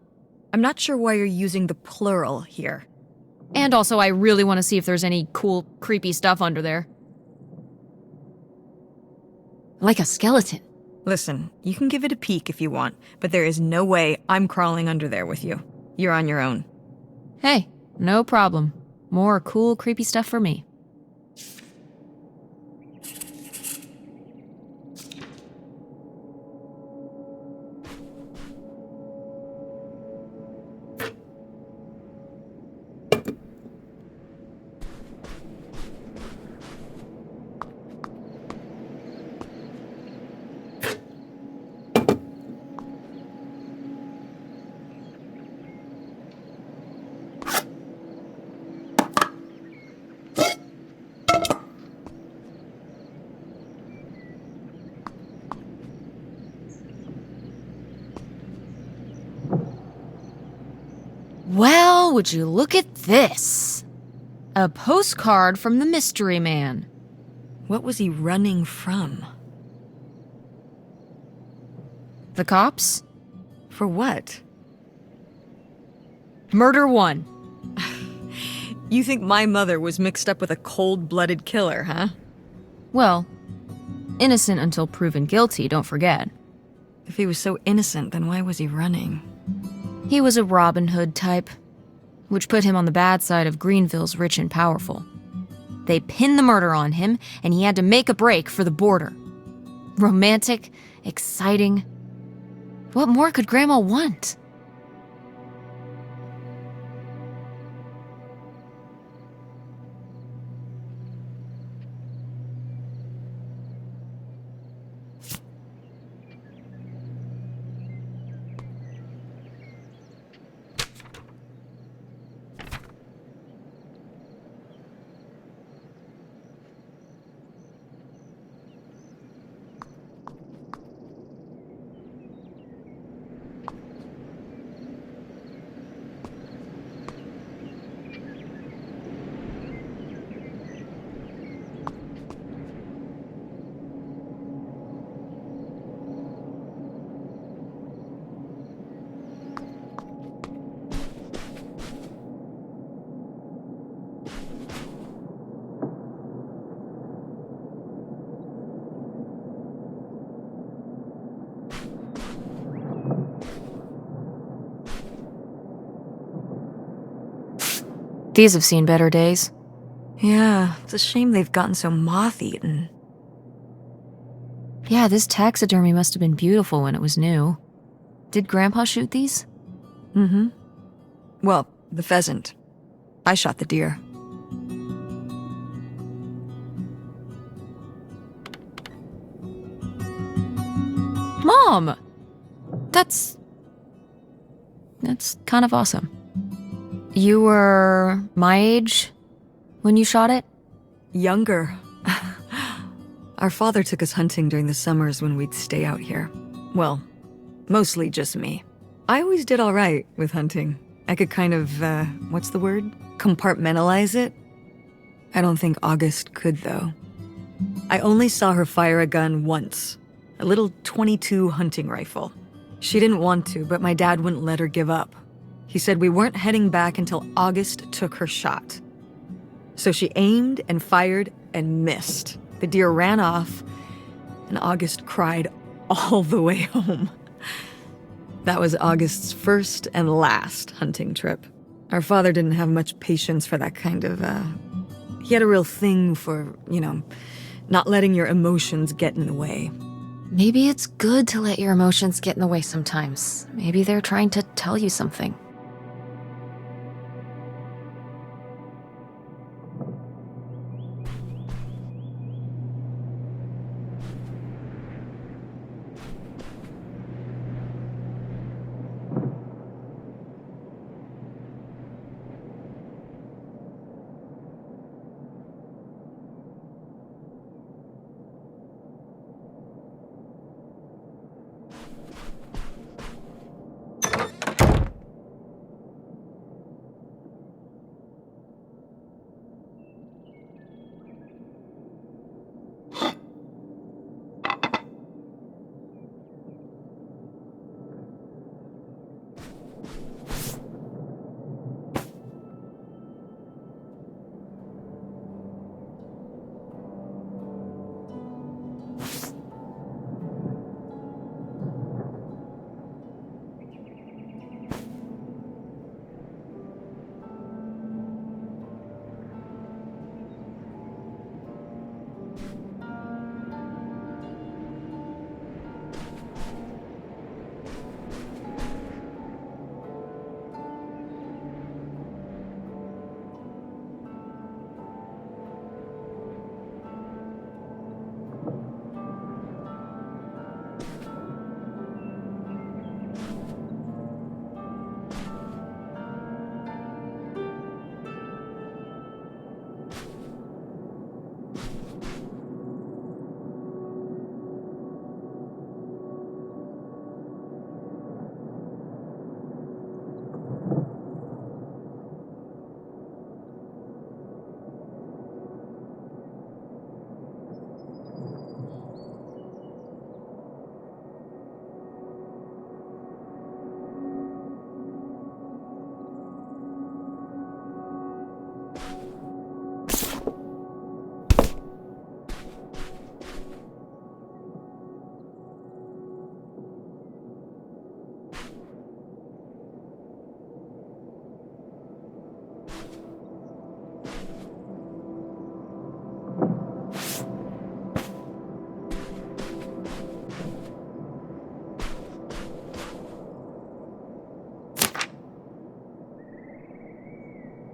I'm not sure why you're using the plural here. And also, I really want to see if there's any cool, creepy stuff under there. Like a skeleton. Listen, you can give it a peek if you want, but there is no way I'm crawling under there with you. You're on your own. Hey, no problem. More cool, creepy stuff for me. Well, would you look at this? A postcard from the mystery man. What was he running from? The cops? For what? Murder 1. You think my mother was mixed up with a cold-blooded killer, huh? Well, innocent until proven guilty, don't forget. If he was so innocent, then why was he running? He was a Robin Hood type, which put him on the bad side of Greenville's rich and powerful. They pinned the murder on him, and he had to make a break for the border. Romantic, exciting. What more could Grandma want? These have seen better days. Yeah, it's a shame they've gotten so moth-eaten. Yeah, this taxidermy must have been beautiful when it was new. Did Grandpa shoot these? Mm-hmm. Well, the pheasant. I shot the deer. Mom! That's kind of awesome. You were my age when you shot it? Younger. Our father took us hunting during the summers when we'd stay out here. Well, mostly just me. I always did all right with hunting. I could kind of, what's the word? Compartmentalize it. I don't think August could, though. I only saw her fire a gun once. A little .22 hunting rifle. She didn't want to, but my dad wouldn't let her give up. He said we weren't heading back until August took her shot. So she aimed and fired and missed. The deer ran off, and August cried all the way home. That was August's first and last hunting trip. Our father didn't have much patience for that kind of, he had a real thing for, not letting your emotions get in the way. Maybe it's good to let your emotions get in the way sometimes. Maybe they're trying to tell you something.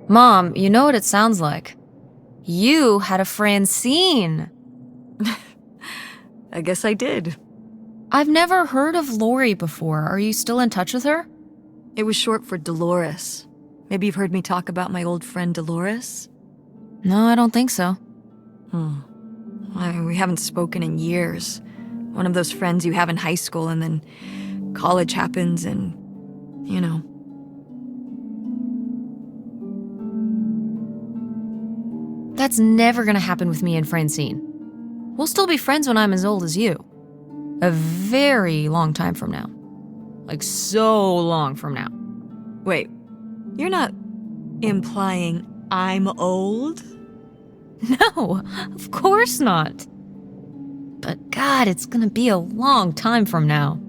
Mom, you know what it sounds like. You had a Francine. I guess I did. I've never heard of Lori before. Are you still in touch with her? It was short for Dolores. Maybe you've heard me talk about my old friend Dolores? No, I don't think so. We haven't spoken in years. One of those friends you have in high school and then college happens and, you know. That's never gonna happen with me and Francine. We'll still be friends when I'm as old as you. A very long time from now. Like so long from now. Wait, you're not implying I'm old? No, of course not. But God, it's gonna be a long time from now.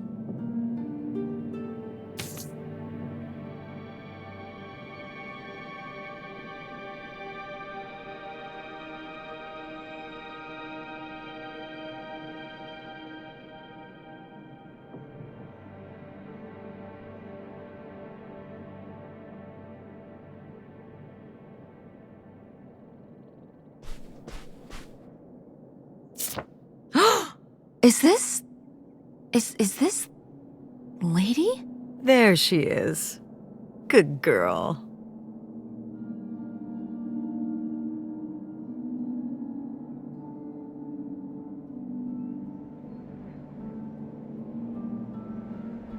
Is this lady? There she is. Good girl.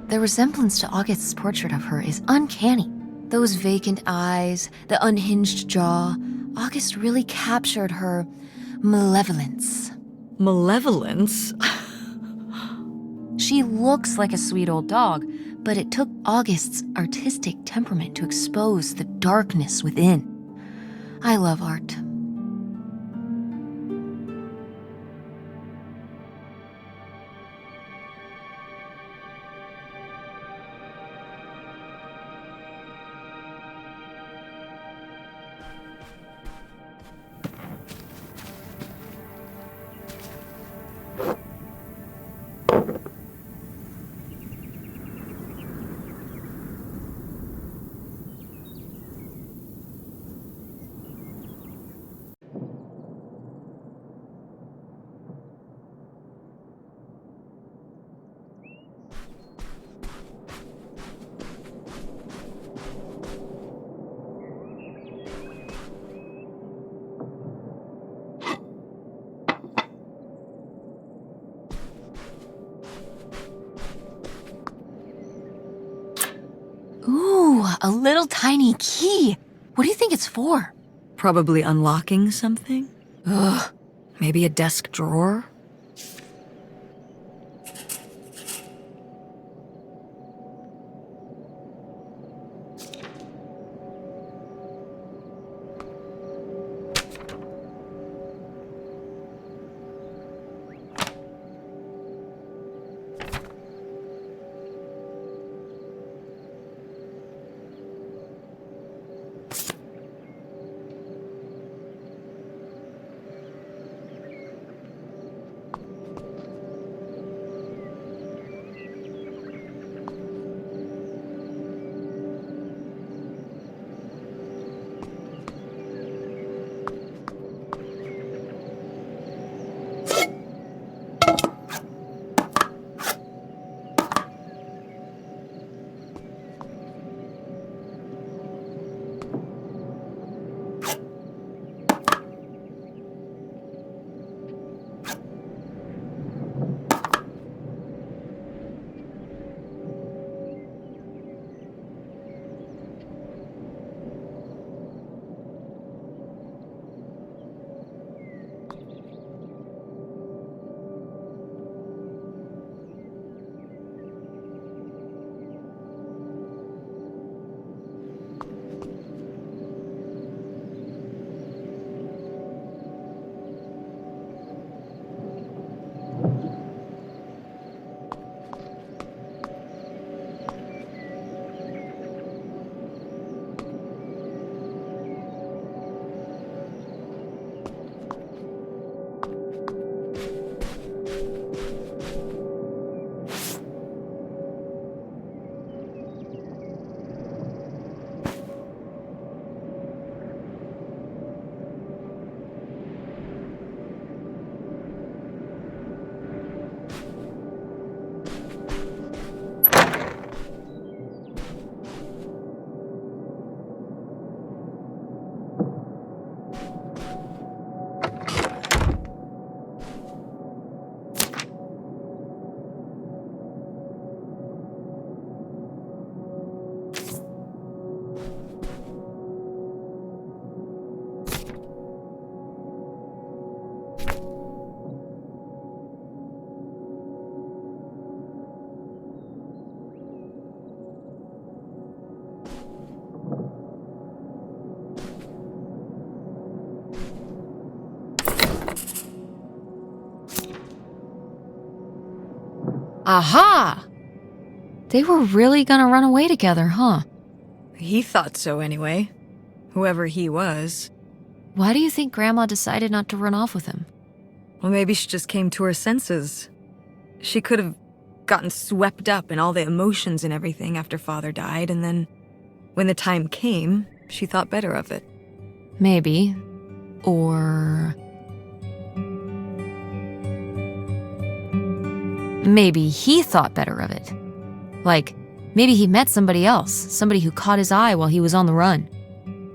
The resemblance to August's portrait of her is uncanny. Those vacant eyes, the unhinged jaw. August really captured her malevolence. Malevolence? She looks like a sweet old dog, but it took August's artistic temperament to expose the darkness within. I love art. A little tiny key. What do you think it's for? Probably unlocking something? Ugh. Maybe a desk drawer? Aha! They were really gonna run away together, huh? He thought so anyway. Whoever he was. Why do you think Grandma decided not to run off with him? Well, maybe she just came to her senses. She could have gotten swept up in all the emotions and everything after Father died, and then, when the time came, she thought better of it. Maybe. Or maybe he thought better of it. Like, maybe he met somebody else, somebody who caught his eye while he was on the run.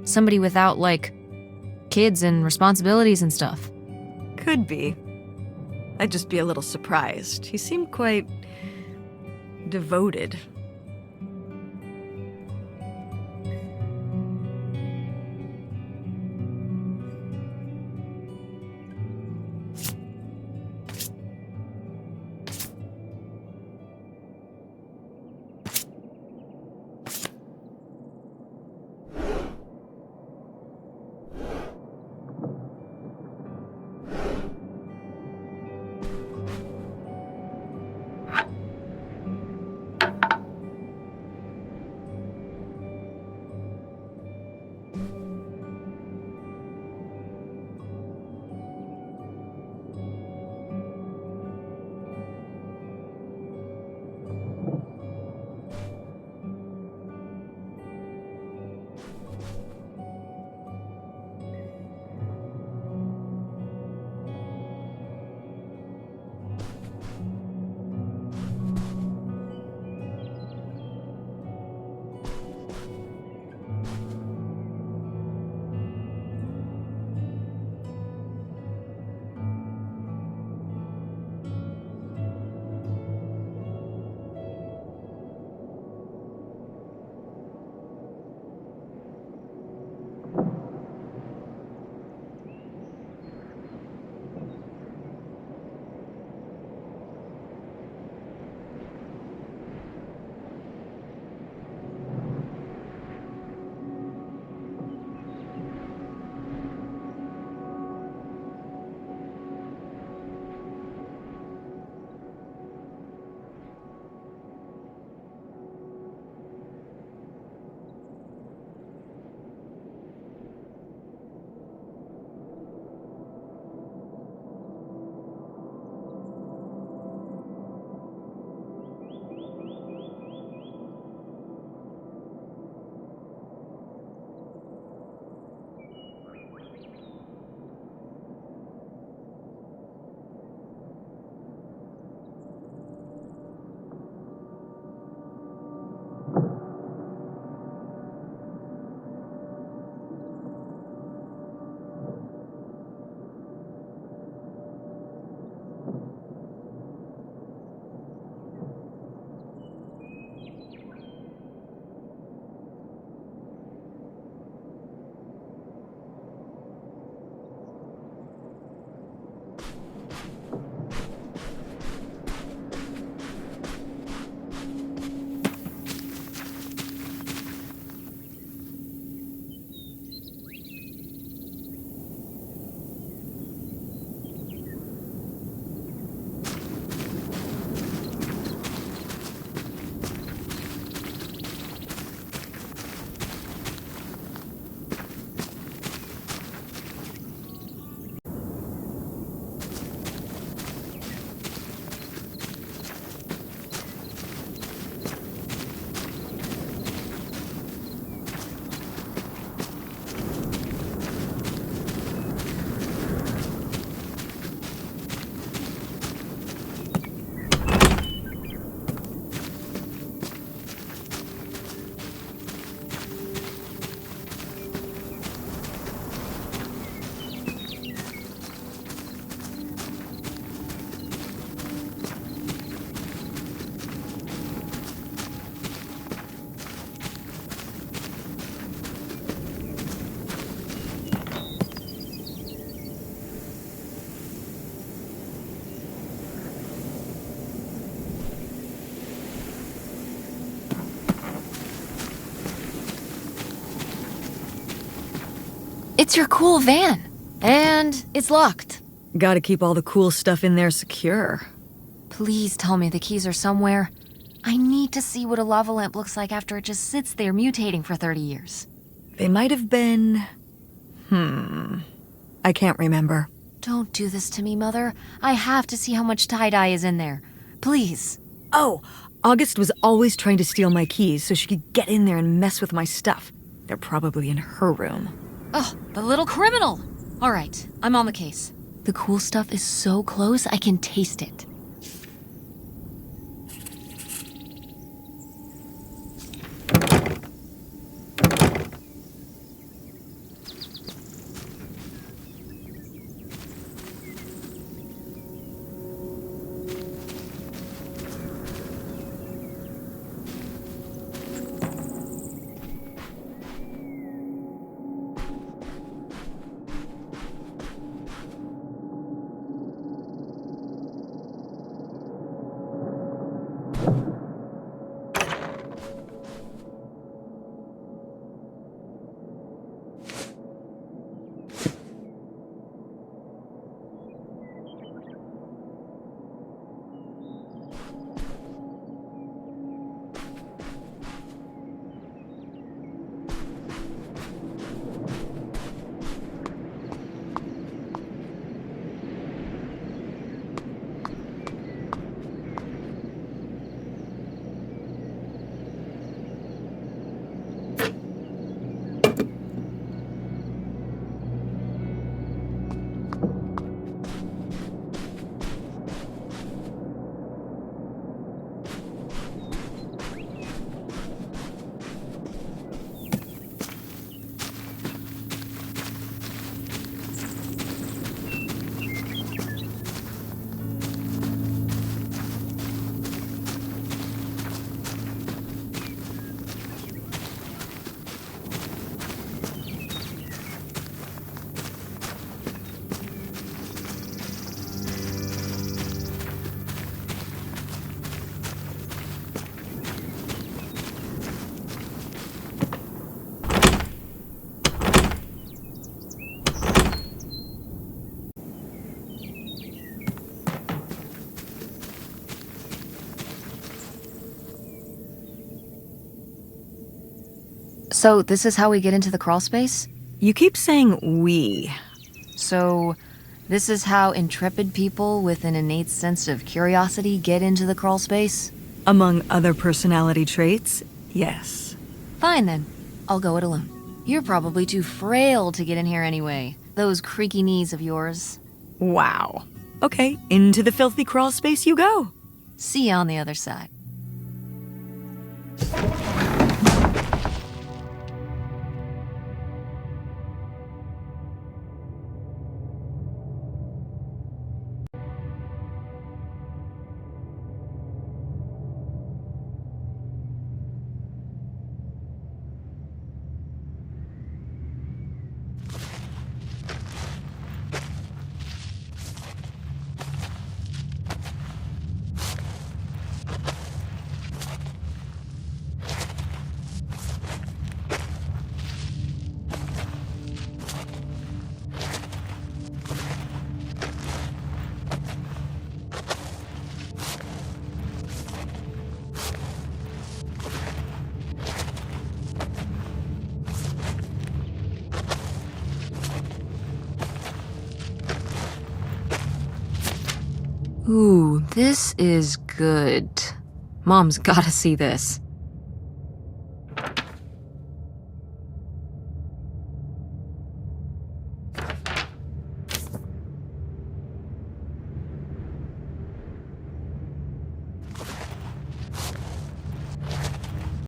Somebody without, like, kids and responsibilities and stuff. Could be. I'd just be a little surprised. He seemed quite devoted. It's your cool van. And it's locked. Gotta keep all the cool stuff in there secure. Please tell me the keys are somewhere. I need to see what a lava lamp looks like after it just sits there mutating for 30 years. They might have been... I can't remember. Don't do this to me, Mother. I have to see how much tie-dye is in there. Please. Oh, August was always trying to steal my keys so she could get in there and mess with my stuff. They're probably in her room. Oh, the little criminal. All right, I'm on the case. The cool stuff is so close, I can taste it. So this is how we get into the crawl space? You keep saying we. So this is how intrepid people with an innate sense of curiosity get into the crawl space? Among other personality traits, yes. Fine then. I'll go it alone. You're probably too frail to get in here anyway. Those creaky knees of yours. Wow. Okay, into the filthy crawl space you go. See you on the other side. Ooh, this is good. Mom's gotta see this.